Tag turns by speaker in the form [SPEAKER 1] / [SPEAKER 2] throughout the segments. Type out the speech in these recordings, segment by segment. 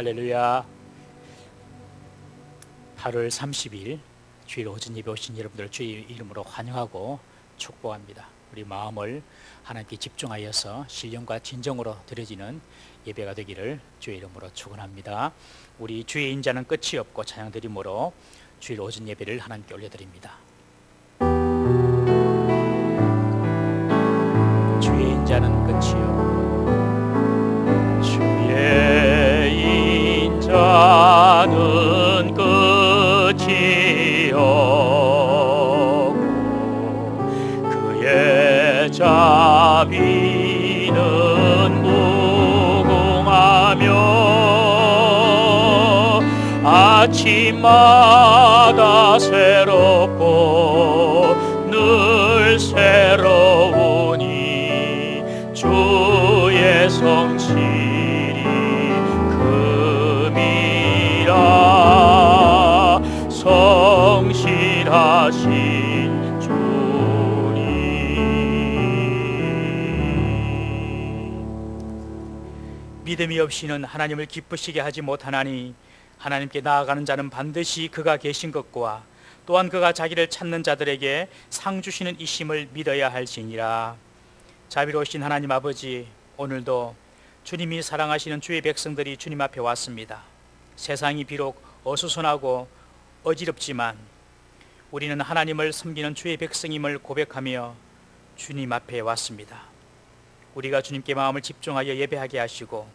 [SPEAKER 1] 할렐루야. 8월 30일 주일 오전 예배 오신 여러분들 주의 이름으로 환영하고 축복합니다. 우리 마음을 하나님께 집중하여서 신령과 진정으로 드려지는 예배가 되기를 주의 이름으로 축원합니다. 우리 주의 인자는 끝이 없고 찬양 드림으로 주일 오전 예배를 하나님께 올려드립니다. 주의 인자는 끝이 없고 주의 인자는 끝이 없고 그의 자비는 무궁하며 아침마다 새롭고 늘 새로우니 주의 성실이 금이라 성실하신 주님. 믿음이 없이는 하나님을 기쁘시게 하지 못하나니 하나님께 나아가는 자는 반드시 그가 계신 것과 또한 그가 자기를 찾는 자들에게 상 주시는 이심을 믿어야 할지니라. 자비로우신 하나님 아버지, 오늘도 주님이 사랑하시는 주의 백성들이 주님 앞에 왔습니다. 세상이 비록 어수선하고 어지럽지만 우리는 하나님을 섬기는 주의 백성임을 고백하며 주님 앞에 왔습니다. 우리가 주님께 마음을 집중하여 예배하게 하시고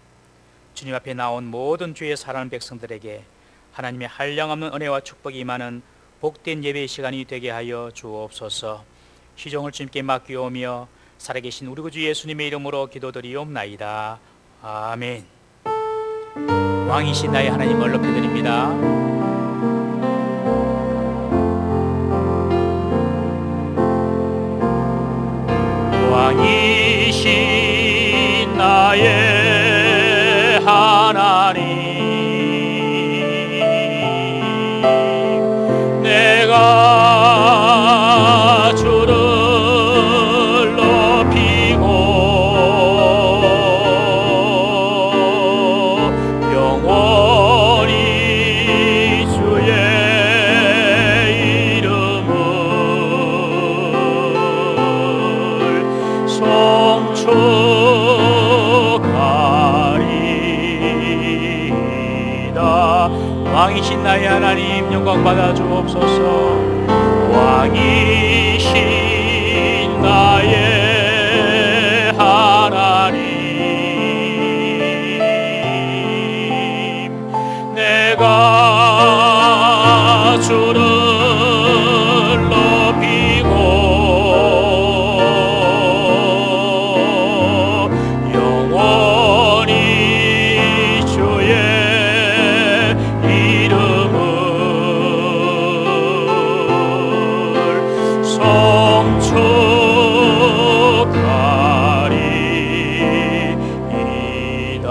[SPEAKER 1] 주님 앞에 나온 모든 주의 사랑하는 백성들에게 하나님의 한량없는 은혜와 축복이 임하는 복된 예배의 시간이 되게 하여 주옵소서. 시종을 주님께 맡기오며 살아계신 우리 구주 예수님의 이름으로 기도드리옵나이다. 아멘. 왕이신 나의 하나님을 높여드립니다. 왕이신 나의 하나님, 내가 주를 높이고 영원히 주의 이름을 송축하리이다. 왕이신 나의 하나님, 영광 받아 주옵소서. 왕이신 나의 하나님, 내가 주를 높이고 영원히 주의 이름을 송축하리이다.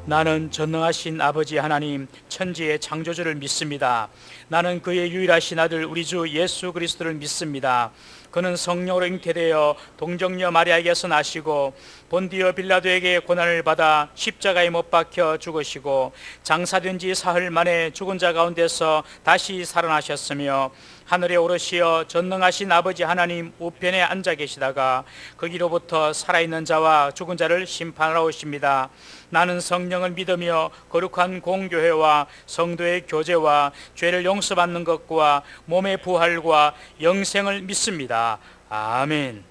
[SPEAKER 1] 나는 전능하신 아버지 하나님, 천지의 창조주를 믿습니다. 나는 그의 유일하신 아들 우리 주 예수 그리스도를 믿습니다. 그는 성령으로 잉태되어 동정녀 마리아에게서 나시고 본디오 빌라도에게 고난을 받아 십자가에 못 박혀 죽으시고 장사된 지 사흘 만에 죽은 자 가운데서 다시 살아나셨으며 하늘에 오르시어 전능하신 아버지 하나님 우편에 앉아 계시다가 거기로부터 살아있는 자와 죽은 자를 심판하러 오십니다. 나는 성령을 믿으며 거룩한 공교회와 성도의 교제와 죄를 용서받는 것과 몸의 부활과 영생을 믿습니다. 아멘.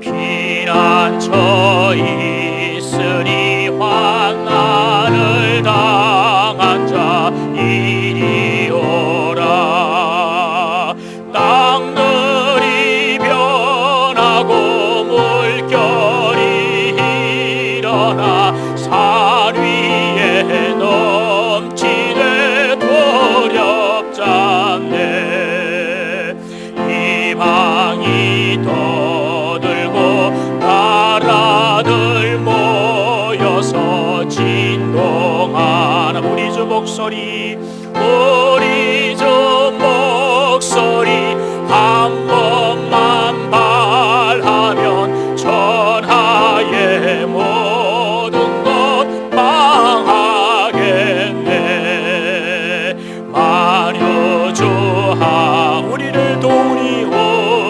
[SPEAKER 1] 피난처 있으리 환난을 당한 자 이리 오라. 땅들이 변하고 물결이 일어나 산 위에 넘치네 두렵잖네. 이방이 떠들고 나라들 목소리 우리 주 목소리 한 번만 발하면 천하의 모든 것 망하겠네. 만유 주하 우리를 도우니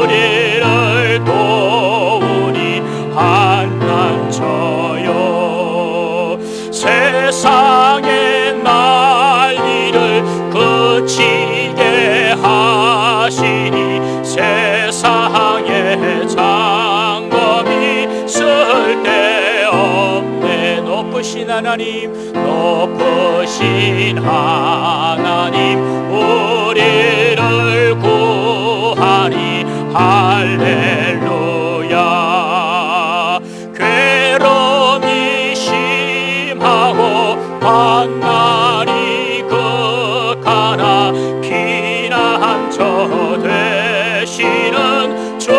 [SPEAKER 1] 우리를 도우니 한난 쳐요. 세상의 난리를 그치게 하시니 세상의 장검이 쓸데없네. 높으신 하나님 높으신 하나님 우리를 구하니 할렐루야. 괴로움이 심하고 환난이 극하나 피난처 되시는 주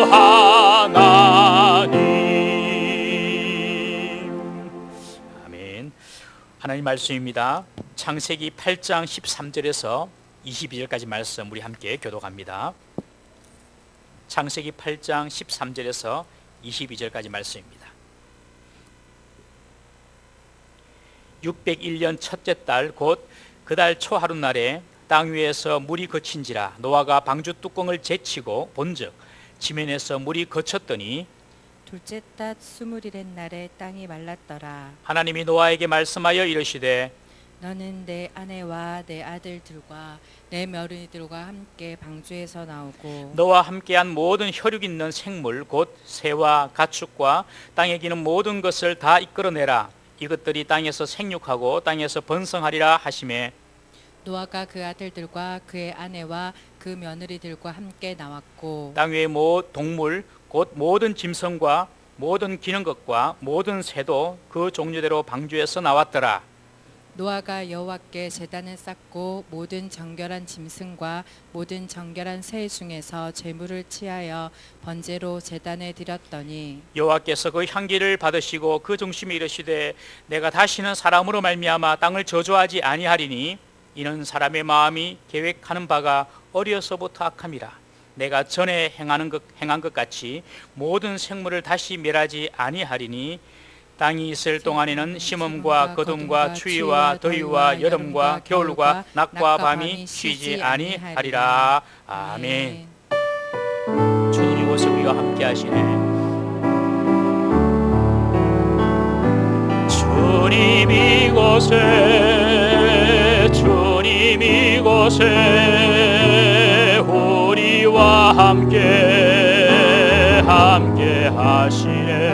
[SPEAKER 1] 하나님. 아멘. 하나님 말씀입니다. 창세기 8장 13절에서 22절까지 말씀 우리 함께 교독합니다. 창세기 8장 13절에서 22절까지 말씀입니다. 601년 첫째 달 곧 그 달 초하룻날에 땅 위에서 물이 거친지라 노아가 방주 뚜껑을 제치고 본즉 지면에서 물이 거쳤더니
[SPEAKER 2] 둘째 달 21일 날에 땅이 말랐더라.
[SPEAKER 1] 하나님이 노아에게 말씀하여 이르시되
[SPEAKER 2] 너는 내 아내와 내 아들들과 내 며느리들과 함께 방주에서 나오고
[SPEAKER 1] 너와 함께한 모든 혈육 있는 생물 곧 새와 가축과 땅에 기는 모든 것을 다 이끌어내라. 이것들이 땅에서 생육하고 땅에서 번성하리라 하시매
[SPEAKER 2] 노아가 그 아들들과 그의 아내와 그 며느리들과 함께 나왔고
[SPEAKER 1] 땅 위의 동물 곧 모든 짐승과 모든 기는 것과 모든 새도 그 종류대로 방주에서 나왔더라.
[SPEAKER 2] 노아가 여호와께 제단을 쌓고 모든 정결한 짐승과 모든 정결한 새 중에서 제물을 취하여 번제로 제단에 드렸더니
[SPEAKER 1] 여호와께서 그 향기를 받으시고 그 중심에 이르시되 내가 다시는 사람으로 말미암아 땅을 저주하지 아니하리니 이는 사람의 마음이 계획하는 바가 어려서부터 악함이라. 내가 전에 행한 것 같이 모든 생물을 다시 멸하지 아니하리니 땅이 있을 동안에는 심음과 거둠과 추위와 더위와 여름과 겨울과 낮과 밤이 쉬지 아니하리라. 아멘. 주님 이곳에 우리와 함께 하시네. 주님 이곳에 우리와 함께 하시네.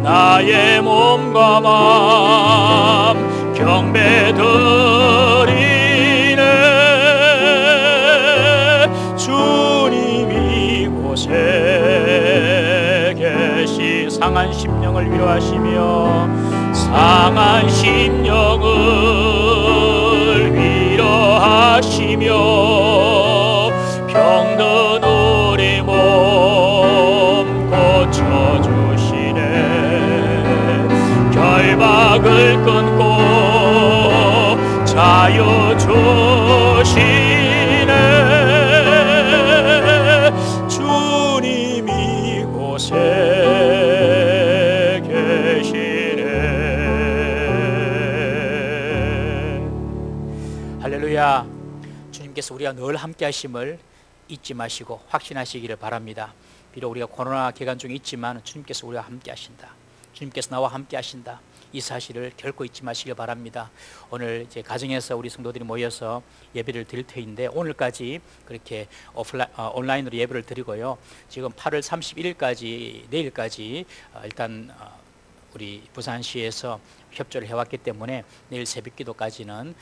[SPEAKER 1] 나의 몸과 마음 경배드리네. 주님 이곳에 계시 상한 심령을 위로하시며 상한 심령을 위로하시며 병든 우리 몸 고쳐주시네. 결박을 끊고 자유 주시네. 주님 이곳에 계시네. 할렐루야. 주님께서 우리와 늘 함께 하심을 잊지 마시고 확신하시기를 바랍니다. 비록 우리가 코로나 기간 중에 있지만 주님께서 우리와 함께 하신다. 주님께서 나와 함께 하신다. 이 사실을 결코 잊지 마시길 바랍니다. 오늘 이제 가정에서 우리 성도들이 모여서 예배를 드릴 터인데 오늘까지 그렇게 온라인으로 예배를 드리고요. 지금 8월 31일까지 내일까지 일단 우리 부산시에서 협조를 해왔기 때문에 내일 새벽기도까지는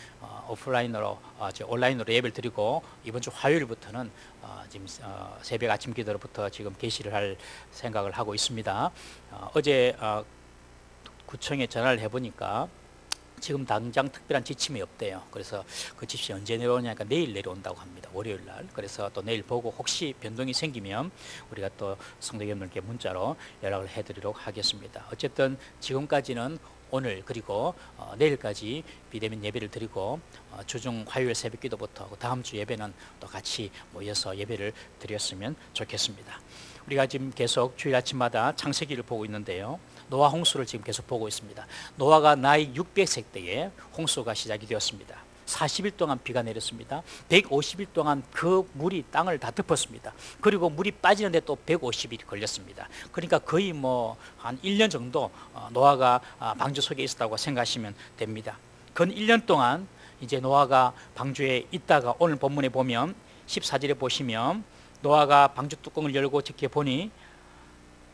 [SPEAKER 1] 오프라인으로 온라인으로 예배를 드리고 이번 주 화요일부터는 지금 새벽 아침 기도로부터 지금 개시를 할 생각을 하고 있습니다. 어제 구청에 전화를 해보니까 지금 당장 특별한 지침이 없대요. 그래서 그 지침이 언제 내려오냐니까 내일 내려온다고 합니다. 월요일 날. 그래서 또 내일 보고 혹시 변동이 생기면 우리가 또 성도 여러분께 문자로 연락을 해드리도록 하겠습니다. 어쨌든 지금까지는 오늘 그리고 내일까지 비대면 예배를 드리고 주중 화요일 새벽 기도부터 다음 주 예배는 또 같이 모여서 예배를 드렸으면 좋겠습니다. 우리가 지금 계속 주일 아침마다 창세기를 보고 있는데요, 노아 홍수를 지금 계속 보고 있습니다. 노아가 나이 600세 때에 홍수가 시작이 되었습니다. 40일 동안 비가 내렸습니다. 150일 동안 그 물이 땅을 다 덮었습니다. 그리고 물이 빠지는데 또 150일이 걸렸습니다. 그러니까 거의 한 1년 정도 노아가 방주 속에 있었다고 생각하시면 됩니다. 근 1년 동안 이제 노아가 방주에 있다가 오늘 본문에 보면 14절에 보시면 노아가 방주 뚜껑을 열고 지켜보니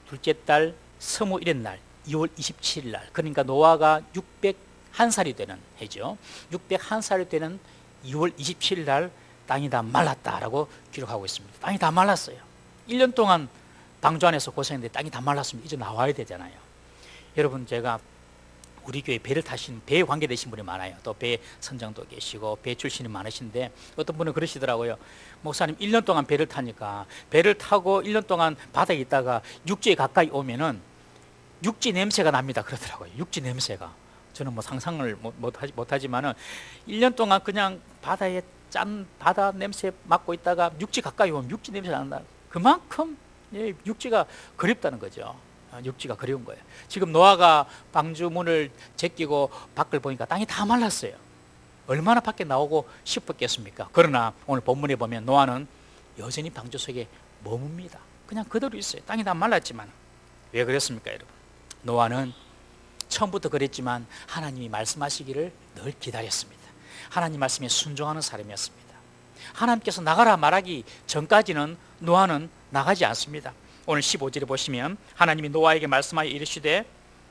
[SPEAKER 1] 둘째 달 서무 일의 날 2월 27일 날, 그러니까 노아가 601살이 되는 해죠. 601살이 되는 2월 27일 날 땅이 다 말랐다라고 기록하고 있습니다. 땅이 다 말랐어요. 1년 동안 방주 안에서 고생했는데 땅이 다 말랐습니다. 이제 나와야 되잖아요. 여러분, 제가 우리 교회 배를 타신, 배에 관계되신 분이 많아요. 또 배 선장도 계시고 배 출신이 많으신데 어떤 분은 그러시더라고요. 목사님, 1년 동안 배를 타니까 배를 타고 1년 동안 바다에 있다가 육지에 가까이 오면은 육지 냄새가 납니다 그러더라고요. 육지 냄새가. 저는 상상을 못하지만은 1년 동안 그냥 바다에 짠 바다 냄새 맡고 있다가 육지 가까이 오면 육지 냄새가 난다. 그만큼 육지가 그립다는 거죠. 육지가 그리운 거예요. 지금 노아가 방주 문을 제끼고 밖을 보니까 땅이 다 말랐어요. 얼마나 밖에 나오고 싶었겠습니까? 그러나 오늘 본문에 보면 노아는 여전히 방주 속에 머뭅니다. 그냥 그대로 있어요. 땅이 다 말랐지만. 왜 그랬습니까, 여러분? 노아는 처음부터 그랬지만 하나님이 말씀하시기를 늘 기다렸습니다. 하나님 말씀에 순종하는 사람이었습니다. 하나님께서 나가라 말하기 전까지는 노아는 나가지 않습니다. 오늘 15절에 보시면 하나님이 노아에게 말씀하여 이르시되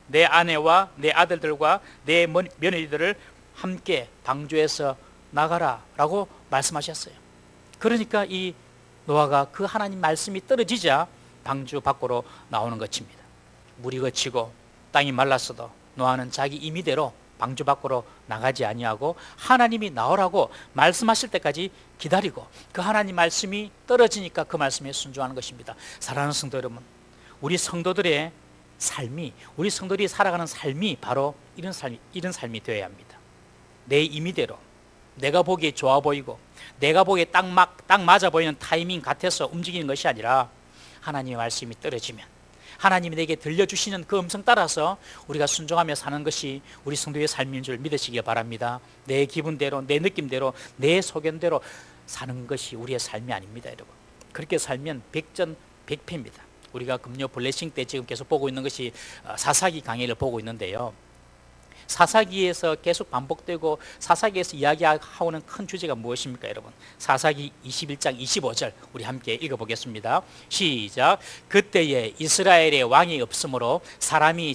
[SPEAKER 1] 내 아내와 내 아들들과 내 며느리들을 함께 방주에서 나가라 라고 말씀하셨어요. 그러니까 이 노아가 그 하나님 말씀이 떨어지자 방주 밖으로 나오는 것입니다. 물이 거치고 땅이 말랐어도 노아는 자기 임의대로 방주 밖으로 나가지 아니하고 하나님이 나오라고 말씀하실 때까지 기다리고 그 하나님 말씀이 떨어지니까 그 말씀에 순종하는 것입니다. 사랑하는 성도 여러분, 우리 성도들의 삶이, 우리 성도들이 살아가는 삶이 바로 이런 삶이 되어야 합니다. 내 임의대로, 내가 보기에 좋아 보이고 내가 보기에 딱 맞아 보이는 타이밍 같아서 움직이는 것이 아니라 하나님의 말씀이 떨어지면 하나님이 내게 들려주시는 그 음성 따라서 우리가 순종하며 사는 것이 우리 성도의 삶인 줄 믿으시기 바랍니다. 내 기분대로, 내 느낌대로, 내 소견대로 사는 것이 우리의 삶이 아닙니다, 여러분. 그렇게 살면 백전백패입니다. 우리가 금요 블레싱 때 지금 계속 보고 있는 것이 사사기 강해를 보고 있는데요, 사사기에서 계속 반복되고 사사기에서 이야기하고는 큰 주제가 무엇입니까, 여러분? 사사기 21장 25절 우리 함께 읽어보겠습니다. 시작. 그때에 이스라엘의 왕이 없으므로 사람이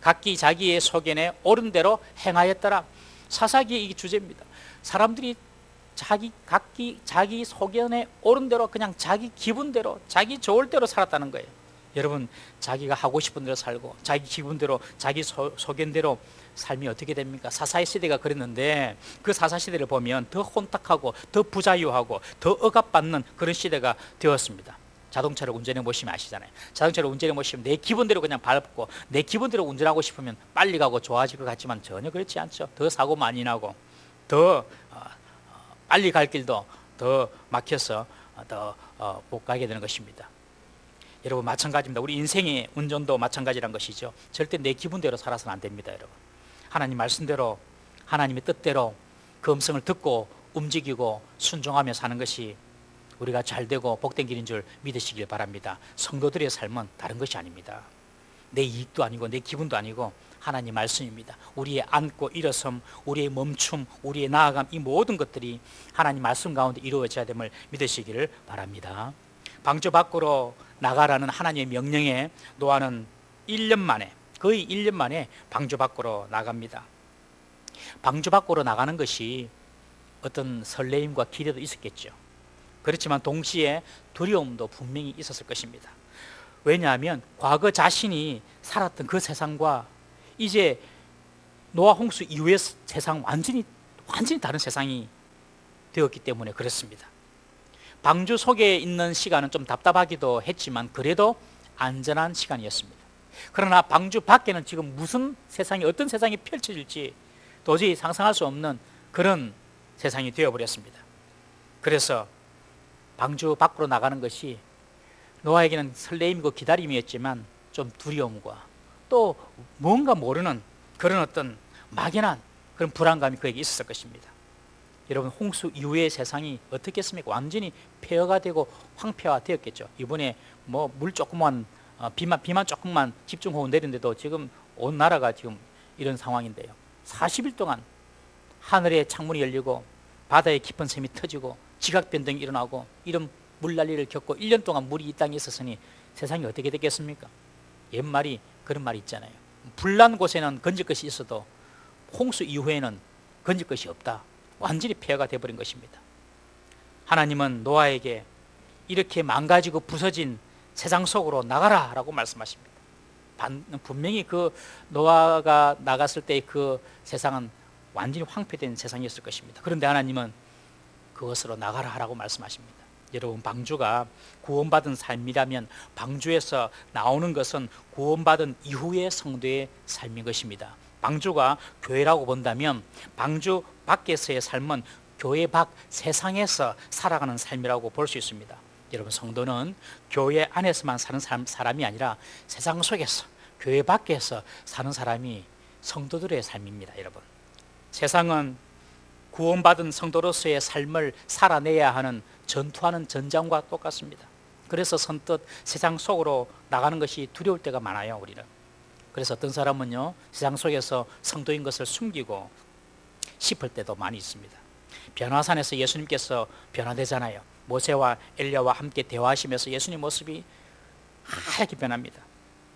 [SPEAKER 1] 각기 자기의 소견에 옳은 대로 행하였더라. 사사기의 이 주제입니다. 사람들이 각기 자기 소견에 옳은 대로 그냥 자기 기분대로 자기 좋을 대로 살았다는 거예요. 여러분, 자기가 하고 싶은 대로 살고 자기 기분대로 자기 소견대로 삶이 어떻게 됩니까? 사사의 시대가 그랬는데 그 사사 시대를 보면 더 혼탁하고 더 부자유하고 더 억압받는 그런 시대가 되었습니다. 자동차를 운전해 보시면 아시잖아요. 자동차를 운전해 보시면 내 기분대로 그냥 밟고 내 기분대로 운전하고 싶으면 빨리 가고 좋아질 것 같지만 전혀 그렇지 않죠. 더 사고 많이 나고 더 빨리 갈 길도 더 막혀서 더 못 가게 되는 것입니다. 여러분, 마찬가지입니다. 우리 인생의 운전도 마찬가지란 것이죠. 절대 내 기분대로 살아서는 안 됩니다, 여러분. 하나님 말씀대로, 하나님의 뜻대로 그 음성을 듣고 움직이고 순종하며 사는 것이 우리가 잘되고 복된 길인 줄 믿으시길 바랍니다. 성도들의 삶은 다른 것이 아닙니다. 내 이익도 아니고 내 기분도 아니고 하나님 말씀입니다. 우리의 앉고 일어섬, 우리의 멈춤, 우리의 나아감, 이 모든 것들이 하나님 말씀 가운데 이루어져야 됨을 믿으시기를 바랍니다. 방주 밖으로 나가라는 하나님의 명령에 노아는 1년 만에, 거의 1년 만에 방주 밖으로 나갑니다. 방주 밖으로 나가는 것이 어떤 설레임과 기대도 있었겠죠. 그렇지만 동시에 두려움도 분명히 있었을 것입니다. 왜냐하면 과거 자신이 살았던 그 세상과 이제 노아 홍수 이후의 세상 완전히 다른 세상이 되었기 때문에 그렇습니다. 방주 속에 있는 시간은 좀 답답하기도 했지만 그래도 안전한 시간이었습니다. 그러나 방주 밖에는 지금 무슨 세상이, 어떤 세상이 펼쳐질지 도저히 상상할 수 없는 그런 세상이 되어버렸습니다. 그래서 방주 밖으로 나가는 것이 노아에게는 설레임이고 기다림이었지만 좀 두려움과 또 뭔가 모르는 그런 어떤 막연한 그런 불안감이 그에게 있었을 것입니다. 여러분, 홍수 이후의 세상이 어떻겠습니까? 완전히 폐허가 되고 황폐화되었겠죠. 이번에 뭐 물 조금만 비만 조금만 집중호우 내린데도 지금 온 나라가 지금 이런 상황인데요. 40일 동안 하늘에 창문이 열리고 바다에 깊은 샘이 터지고 지각 변동이 일어나고 이런 물난리를 겪고 1년 동안 물이 이 땅에 있었으니 세상이 어떻게 됐겠습니까? 옛말이 그런 말이 있잖아요. 불난 곳에는 건질 것이 있어도 홍수 이후에는 건질 것이 없다. 완전히 폐허가 되어버린 것입니다. 하나님은 노아에게 이렇게 망가지고 부서진 세상 속으로 나가라 라고 말씀하십니다. 분명히 그 노아가 나갔을 때의 그 세상은 완전히 황폐된 세상이었을 것입니다. 그런데 하나님은 그것으로 나가라 라고 말씀하십니다. 여러분, 방주가 구원받은 삶이라면 방주에서 나오는 것은 구원받은 이후의 성도의 삶인 것입니다. 방주가 교회라고 본다면 방주 밖에서의 삶은 교회 밖 세상에서 살아가는 삶이라고 볼 수 있습니다. 여러분, 성도는 교회 안에서만 사는 사람이 아니라 세상 속에서 교회 밖에서 사는 사람이 성도들의 삶입니다. 여러분, 세상은 구원받은 성도로서의 삶을 살아내야 하는 전투하는 전장과 똑같습니다. 그래서 선뜻 세상 속으로 나가는 것이 두려울 때가 많아요, 우리는. 그래서 어떤 사람은요, 세상 속에서 성도인 것을 숨기고 싶을 때도 많이 있습니다. 변화산에서 예수님께서 변화되잖아요. 모세와 엘리야와 함께 대화하시면서 예수님 모습이 하얗게 변합니다.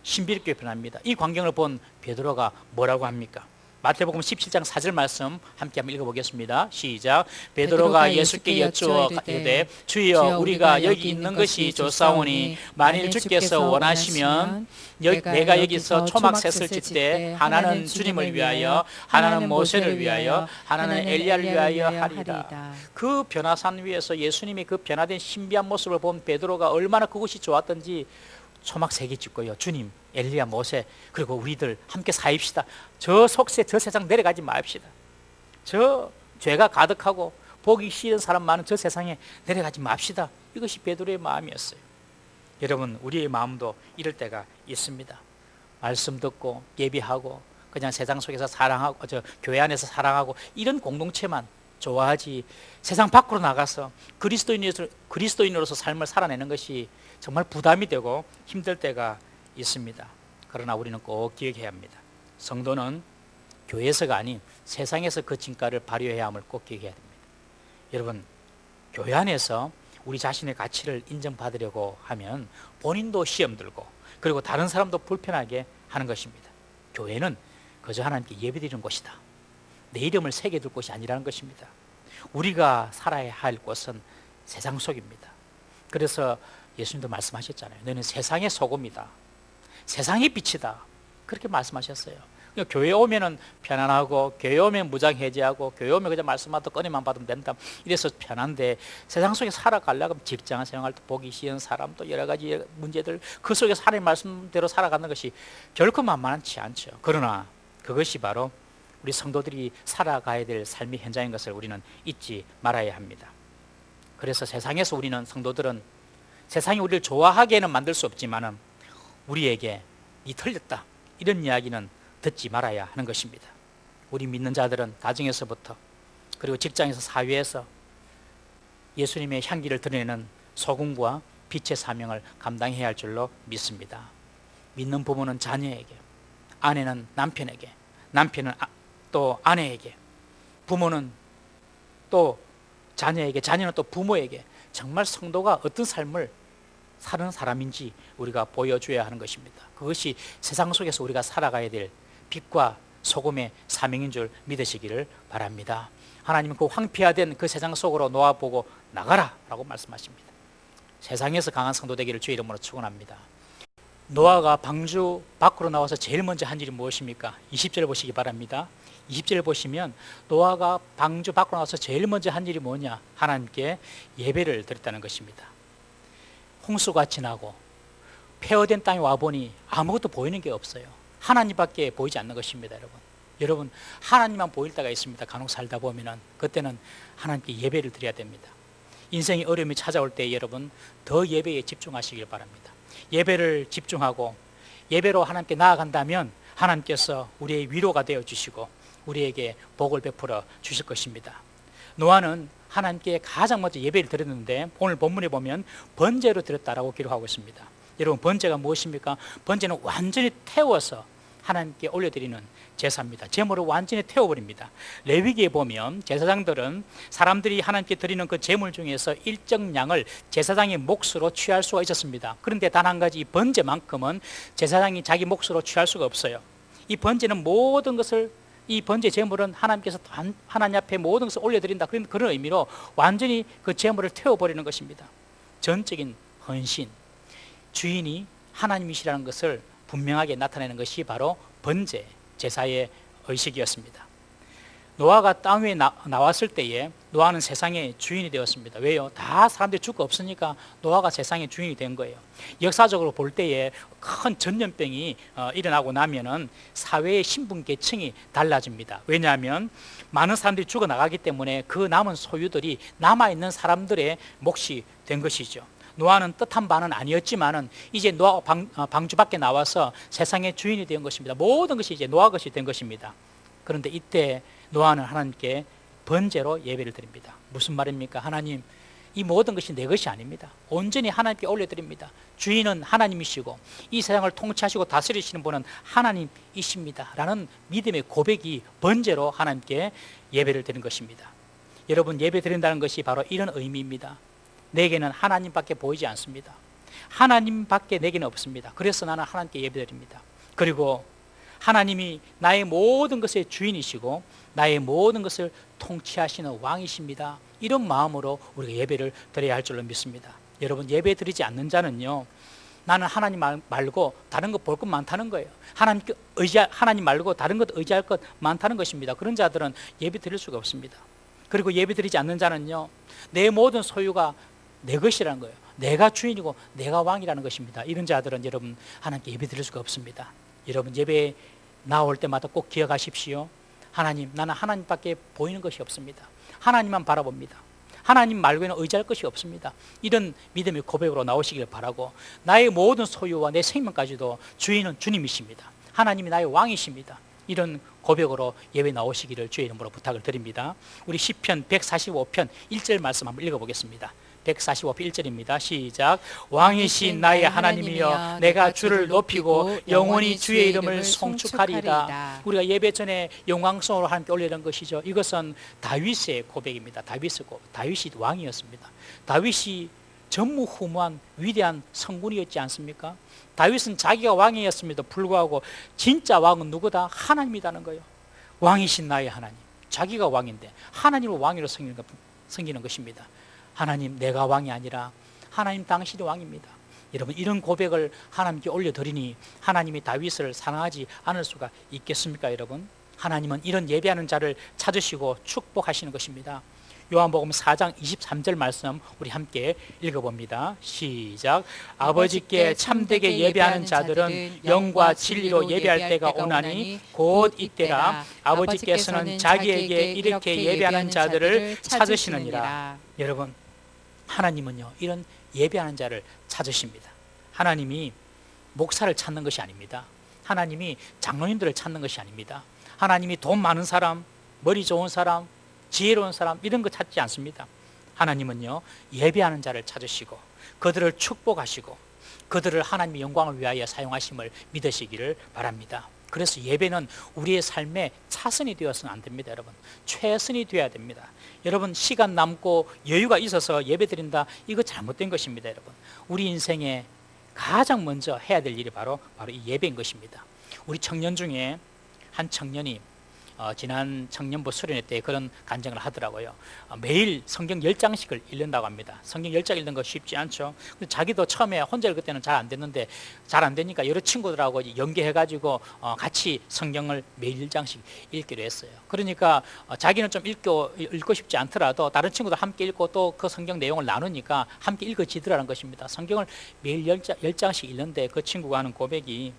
[SPEAKER 1] 신비롭게 변합니다. 이 광경을 본 베드로가 뭐라고 합니까? 마태복음 17장 4절 말씀 함께 한번 읽어보겠습니다. 시작. 베드로가 예수께 여쭈어 이르되 주여, 우리가 여기 있는 것이 좋사오니 만일 주께서 원하시면 내가 여기서 초막 셋을 짓되 하나는 주님을 위하여, 하나는 모세를 위하여, 하나는 엘리야를 위하여 하리라. 그 변화산 위에서 예수님이 그 변화된 신비한 모습을 본 베드로가 얼마나 그것이 좋았던지 초막 3개 짓고요, 주님, 엘리야, 모세, 그리고 우리들 함께 사입시다. 저 속세, 저 세상 내려가지 맙시다. 저 죄가 가득하고 보기 싫은 사람 많은 저 세상에 내려가지 맙시다. 이것이 베드로의 마음이었어요. 여러분, 우리의 마음도 이럴 때가 있습니다. 말씀 듣고 예비하고 그냥 세상 속에서 사랑하고 교회 안에서 사랑하고 이런 공동체만 좋아하지, 세상 밖으로 나가서 그리스도인으로서 삶을 살아내는 것이 정말 부담이 되고 힘들 때가 있습니다. 그러나 우리는 꼭 기억해야 합니다. 성도는 교회에서가 아닌 세상에서 그 진가를 발휘해야 함을 꼭 기억해야 됩니다. 여러분, 교회 안에서 우리 자신의 가치를 인정받으려고 하면 본인도 시험 들고 그리고 다른 사람도 불편하게 하는 것입니다. 교회는 그저 하나님께 예배드리는 곳이다. 내 이름을 새겨둘 곳이 아니라는 것입니다. 우리가 살아야 할 곳은 세상 속입니다. 그래서 예수님도 말씀하셨잖아요. 너는 세상의 소금이다. 세상의 빛이다. 그렇게 말씀하셨어요. 그러니까 교회 오면은 편안하고, 교회 오면 무장해제하고, 교회 오면 그냥 말씀만 꺼내만 받으면 된다. 이래서 편한데 세상 속에 살아가려면 직장 생활 도 보기 싫은 사람 또 여러 가지 문제들 그 속에서 하나님 말씀대로 살아가는 것이 결코 만만치 않죠. 그러나 그것이 바로 우리 성도들이 살아가야 될 삶의 현장인 것을 우리는 잊지 말아야 합니다. 그래서 세상에서 우리는 성도들은 세상이 우리를 좋아하게는 만들 수 없지만은 우리에게 니 틀렸다 이런 이야기는 듣지 말아야 하는 것입니다. 우리 믿는 자들은 가정에서부터 그리고 직장에서 사회에서 예수님의 향기를 드러내는 소금과 빛의 사명을 감당해야 할 줄로 믿습니다. 믿는 부모는 자녀에게, 아내는 남편에게, 남편은 또 아내에게, 부모는 또 자녀에게, 자녀는 또 부모에게 정말 성도가 어떤 삶을 사는 사람인지 우리가 보여줘야 하는 것입니다. 그것이 세상 속에서 우리가 살아가야 될 빛과 소금의 사명인 줄 믿으시기를 바랍니다. 하나님은 그 황폐화된 그 세상 속으로 놓아보고 나가라 라고 말씀하십니다. 세상에서 강한 성도 되기를 주의 이름으로 축원합니다. 노아가 방주 밖으로 나와서 제일 먼저 한 일이 무엇입니까? 20절 보시기 바랍니다. 20절 보시면 노아가 방주 밖으로 나와서 제일 먼저 한 일이 뭐냐? 하나님께 예배를 드렸다는 것입니다. 홍수가 지나고 폐허된 땅에 와보니 아무것도 보이는 게 없어요. 하나님밖에 보이지 않는 것입니다. 여러분 하나님만 보일 때가 있습니다. 간혹 살다 보면은 그때는 하나님께 예배를 드려야 됩니다. 인생의 어려움이 찾아올 때 여러분 더 예배에 집중하시길 바랍니다. 예배를 집중하고 예배로 하나님께 나아간다면 하나님께서 우리의 위로가 되어 주시고 우리에게 복을 베풀어 주실 것입니다. 노아는 하나님께 가장 먼저 예배를 드렸는데 오늘 본문에 보면 번제로 드렸다라고 기록하고 있습니다. 여러분 번제가 무엇입니까? 번제는 완전히 태워서 하나님께 올려드리는 제사입니다. 제물을 완전히 태워버립니다. 레위기에 보면 제사장들은 사람들이 하나님께 드리는 그 제물 중에서 일정 양을 제사장의 몫으로 취할 수가 있었습니다. 그런데 단 한 가지 이 번제만큼은 제사장이 자기 몫으로 취할 수가 없어요. 이 번제는 모든 것을 이 번제 제물은 하나님께서 하나님 앞에 모든 것을 올려드린다 그런 의미로 완전히 그 제물을 태워버리는 것입니다. 전적인 헌신, 주인이 하나님이시라는 것을 분명하게 나타내는 것이 바로 번제 제사의 의식이었습니다. 노아가 땅 위에 나왔을 때에 노아는 세상의 주인이 되었습니다. 왜요? 다 사람들이 죽고 없으니까 노아가 세상의 주인이 된 거예요. 역사적으로 볼 때에 큰 전염병이 일어나고 나면은 사회의 신분 계층이 달라집니다. 왜냐하면 많은 사람들이 죽어나가기 때문에 그 남은 소유들이 남아있는 사람들의 몫이 된 것이죠. 노아는 뜻한 바는 아니었지만은 이제 노아가 방주 밖에 나와서 세상의 주인이 된 것입니다. 모든 것이 이제 노아 것이 된 것입니다. 그런데 이때 노아는 하나님께 번제로 예배를 드립니다. 무슨 말입니까? 하나님, 이 모든 것이 내 것이 아닙니다. 온전히 하나님께 올려드립니다. 주인은 하나님이시고 이 세상을 통치하시고 다스리시는 분은 하나님이십니다 라는 믿음의 고백이 번제로 하나님께 예배를 드리는 것입니다. 여러분 예배 드린다는 것이 바로 이런 의미입니다. 내게는 하나님밖에 보이지 않습니다. 하나님밖에 내게는 없습니다. 그래서 나는 하나님께 예배드립니다. 그리고 하나님이 나의 모든 것의 주인이시고 나의 모든 것을 통치하시는 왕이십니다. 이런 마음으로 우리가 예배를 드려야 할 줄로 믿습니다. 여러분 예배 드리지 않는 자는요, 나는 하나님 말고 다른 것 볼 것 많다는 거예요. 하나님 말고 다른 것 의지할 것 많다는 것입니다. 그런 자들은 예배 드릴 수가 없습니다. 그리고 예배 드리지 않는 자는요, 내 모든 소유가 내 것이라는 거예요. 내가 주인이고 내가 왕이라는 것입니다. 이런 자들은 여러분 하나님께 예배 드릴 수가 없습니다. 여러분 예배에 나올 때마다 꼭 기억하십시오. 하나님, 나는 하나님밖에 보이는 것이 없습니다. 하나님만 바라봅니다. 하나님 말고는 의지할 것이 없습니다. 이런 믿음의 고백으로 나오시길 바라고, 나의 모든 소유와 내 생명까지도 주인은 주님이십니다. 하나님이 나의 왕이십니다. 이런 고백으로 예배 나오시기를 주의 이름으로 부탁을 드립니다. 우리 시편 145편 1절 말씀 한번 읽어보겠습니다. 145편 1절입니다. 시작. 왕이신 나의 하나님이여, 내가 주를 높이고 영원히 주의 이름을 송축하리이다. 우리가 예배 전에 영광송으로 하나님께 올리는 것이죠. 이것은 다윗의 고백입니다. 다윗이 왕이었습니다. 다윗이 전무후무한 위대한 성군이었지 않습니까? 다윗은 자기가 왕이었음에도 불구하고 진짜 왕은 누구다? 하나님이라는 거예요. 왕이신 나의 하나님. 자기가 왕인데 하나님을 왕으로 섬기는 것입니다. 하나님, 내가 왕이 아니라 하나님 당신이 왕입니다. 여러분 이런 고백을 하나님께 올려드리니 하나님이 다윗을 사랑하지 않을 수가 있겠습니까? 여러분, 하나님은 이런 예배하는 자를 찾으시고 축복하시는 것입니다. 요한복음 4장 23절 말씀 우리 함께 읽어봅니다. 시작. 아버지께 참되게 예배하는 자들은 영과 진리로 예배할 때가 오나니 곧 이때라. 아버지께서는 자기에게 이렇게 예배하는 자들을 찾으시느니라. 여러분, 하나님은요 이런 예배하는 자를 찾으십니다. 하나님이 목사를 찾는 것이 아닙니다. 하나님이 장로님들을 찾는 것이 아닙니다. 하나님이 돈 많은 사람, 머리 좋은 사람, 지혜로운 사람 이런 거 찾지 않습니다. 하나님은요 예배하는 자를 찾으시고 그들을 축복하시고 그들을 하나님의 영광을 위하여 사용하심을 믿으시기를 바랍니다. 그래서 예배는 우리의 삶의 차선이 되어서는 안 됩니다. 여러분, 최선이 되어야 됩니다. 여러분, 시간 남고 여유가 있어서 예배 드린다, 이거 잘못된 것입니다. 여러분, 우리 인생에 가장 먼저 해야 될 일이 바로 이 예배인 것입니다. 우리 청년 중에 한 청년이 지난 청년부 수련회 때 그런 간증을 하더라고요. 매일 성경 10장씩을 읽는다고 합니다. 성경 10장 읽는 거 쉽지 않죠. 근데 자기도 처음에 혼자 읽을 때는 잘 안 됐는데 잘 안 되니까 여러 친구들하고 연계해가지고 같이 성경을 매일 1장씩 읽기로 했어요. 그러니까 자기는 좀 읽고 싶지 않더라도 다른 친구들 함께 읽고 또 그 성경 내용을 나누니까 함께 읽어지더라는 것입니다. 성경을 매일 10장씩 읽는데 그 친구가 하는 고백이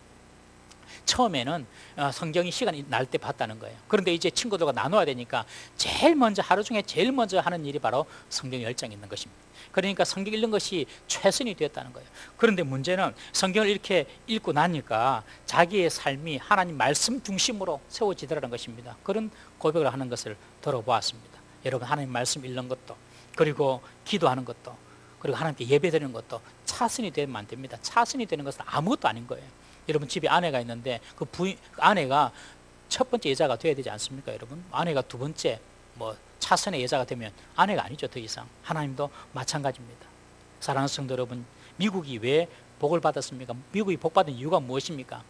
[SPEAKER 1] 처음에는 성경이 시간이 날 때 봤다는 거예요. 그런데 이제 친구들과 나눠야 되니까 하루 중에 제일 먼저 하는 일이 바로 성경 10장 읽는 것입니다. 그러니까 성경 읽는 것이 최선이 되었다는 거예요. 그런데 문제는 성경을 이렇게 읽고 나니까 자기의 삶이 하나님 말씀 중심으로 세워지더라는 것입니다. 그런 고백을 하는 것을 들어보았습니다. 여러분, 하나님 말씀 읽는 것도, 그리고 기도하는 것도, 그리고 하나님께 예배드리는 것도 차선이 되면 안 됩니다. 차선이 되는 것은 아무것도 아닌 거예요. 여러분, 집에 아내가 있는데 그 아내가 첫 번째 여자가 되어야 되지 않습니까? 여러분, 아내가 두 번째 차선의 여자가 되면 아내가 아니죠. 더 이상. 하나님도 마찬가지입니다. 사랑하는 성도 여러분, 미국이 왜 복을 받았습니까? 미국이 복받은 이유가 무엇입니까?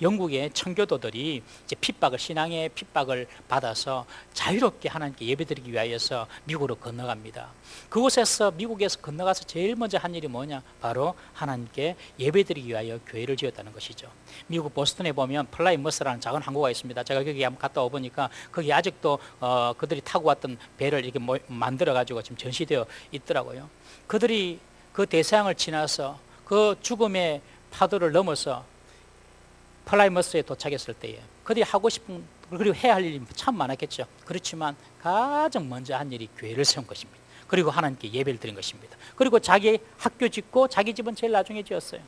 [SPEAKER 1] 영국의 청교도들이 이제 신앙의 핍박을 받아서 자유롭게 하나님께 예배드리기 위하여서 미국으로 건너갑니다. 그곳에서 미국에서 건너가서 제일 먼저 한 일이 뭐냐? 바로 하나님께 예배드리기 위하여 교회를 지었다는 것이죠. 미국 보스턴에 보면 플라이머스라는 작은 항구가 있습니다. 제가 거기 한번 갔다 와보니까 거기 아직도 그들이 타고 왔던 배를 이렇게 만들어 가지고 지금 전시되어 있더라고요. 그들이 그 대서양을 지나서 그 죽음의 파도를 넘어서 플라이머스에 도착했을 때에 그들이 하고 싶은, 그리고 해야 할 일이 참 많았겠죠. 그렇지만 가장 먼저 한 일이 교회를 세운 것입니다. 그리고 하나님께 예배를 드린 것입니다. 그리고 자기 학교 짓고 자기 집은 제일 나중에 지었어요.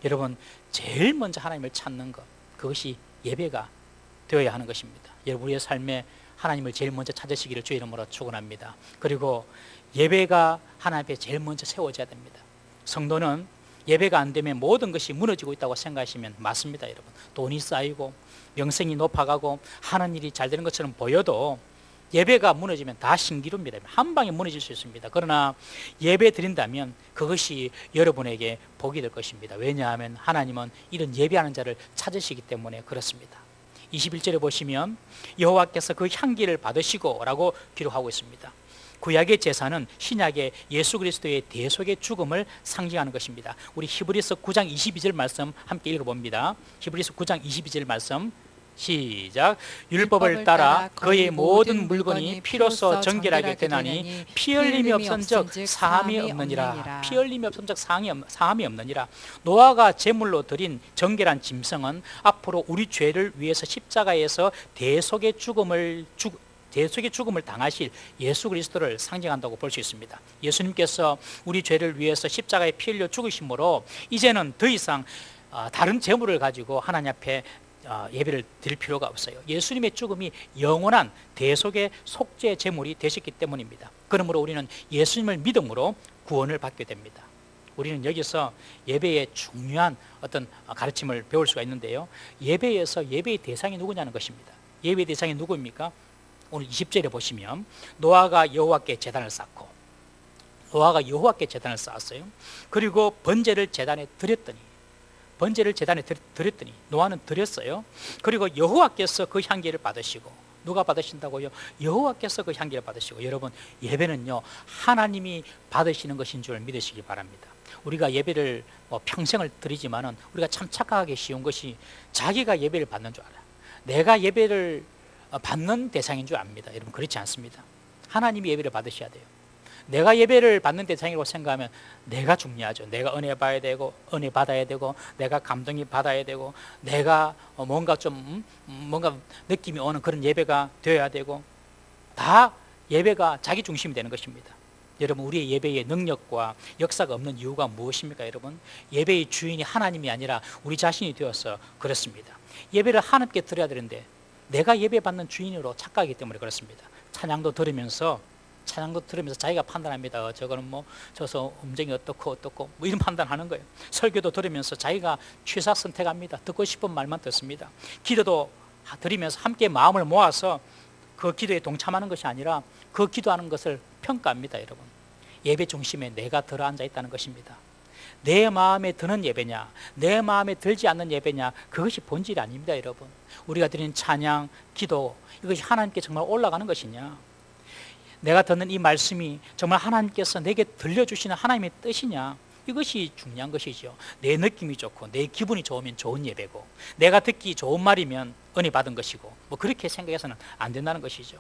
[SPEAKER 1] 여러분, 제일 먼저 하나님을 찾는 것, 그것이 예배가 되어야 하는 것입니다. 여러분, 우리의 삶에 하나님을 제일 먼저 찾으시기를 주의 이름으로 축원합니다. 그리고 예배가 하나님 앞에 제일 먼저 세워져야 됩니다. 성도는 예배가 안 되면 모든 것이 무너지고 있다고 생각하시면 맞습니다. 여러분, 돈이 쌓이고 명성이 높아가고 하는 일이 잘 되는 것처럼 보여도 예배가 무너지면 다 신기루입니다. 한 방에 무너질 수 있습니다. 그러나 예배 드린다면 그것이 여러분에게 복이 될 것입니다. 왜냐하면 하나님은 이런 예배하는 자를 찾으시기 때문에 그렇습니다. 21절에 보시면 여호와께서 그 향기를 받으시고 라고 기록하고 있습니다. 구약의 제사는 신약의 예수 그리스도의 대속의 죽음을 상징하는 것입니다. 우리 히브리서 9장 22절 말씀 함께 읽어봅니다. 히브리서 9장 22절 말씀 시작. 율법을 따라 그의 모든 물건이 피로써 정결하게 되나니 피 흘림이 없은즉 사함이 없느니라. 피 흘림이 없은즉 사함이 없느니라. 노아가 제물로 드린 정결한 짐승은 앞으로 우리 죄를 위해서 십자가에서 대속의 죽음을 당하실 예수 그리스도를 상징한다고 볼 수 있습니다. 예수님께서 우리 죄를 위해서 십자가에 피 흘려 죽으심으로 이제는 더 이상 다른 제물을 가지고 하나님 앞에 예배를 드릴 필요가 없어요. 예수님의 죽음이 영원한 대속의 속죄 제물이 되셨기 때문입니다. 그러므로 우리는 예수님을 믿음으로 구원을 받게 됩니다. 우리는 여기서 예배의 중요한 어떤 가르침을 배울 수가 있는데요. 예배에서 예배의 대상이 누구냐는 것입니다. 예배의 대상이 누구입니까? 오늘 20절에 보시면 노아가 여호와께 제단을 쌓고, 노아가 여호와께 제단을 쌓았어요. 그리고 번제를 제단에 드렸더니 노아는 드렸어요. 그리고 여호와께서 그 향기를 받으시고, 누가 받으신다고요? 여호와께서 그 향기를 받으시고. 여러분, 예배는요 하나님이 받으시는 것인 줄 믿으시기 바랍니다. 우리가 예배를 평생을 드리지만은 우리가 참 착각하기 쉬운 것이 자기가 예배를 받는 줄 알아요. 내가 예배를 받는 대상인 줄 압니다. 여러분, 그렇지 않습니다. 하나님이 예배를 받으셔야 돼요. 내가 예배를 받는 대상이라고 생각하면 내가 중요하죠. 내가 은혜 받아야 되고 내가 감동이 받아야 되고 내가 뭔가 느낌이 오는 그런 예배가 되어야 되고, 다 예배가 자기 중심이 되는 것입니다. 여러분, 우리의 예배의 능력과 역사가 없는 이유가 무엇입니까? 여러분, 예배의 주인이 하나님이 아니라 우리 자신이 되어서 그렇습니다. 예배를 하나님께 드려야 되는데 내가 예배받는 주인으로 착각하기 때문에 그렇습니다. 찬양도 들으면서 자기가 판단합니다. 저거는 저서 음정이 어떻고 이런 판단하는 거예요. 설교도 들으면서 자기가 취사 선택합니다. 듣고 싶은 말만 듣습니다. 기도도 드리면서 함께 마음을 모아서 그 기도에 동참하는 것이 아니라 그 기도하는 것을 평가합니다. 여러분, 예배 중심에 내가 들어앉아 있다는 것입니다. 내 마음에 드는 예배냐, 내 마음에 들지 않는 예배냐, 그것이 본질이 아닙니다, 여러분. 우리가 드리는 찬양, 기도, 이것이 하나님께 정말 올라가는 것이냐, 내가 듣는 이 말씀이 정말 하나님께서 내게 들려주시는 하나님의 뜻이냐, 이것이 중요한 것이죠. 내 느낌이 좋고 내 기분이 좋으면 좋은 예배고, 내가 듣기 좋은 말이면 은혜 받은 것이고, 뭐 그렇게 생각해서는 안 된다는 것이죠.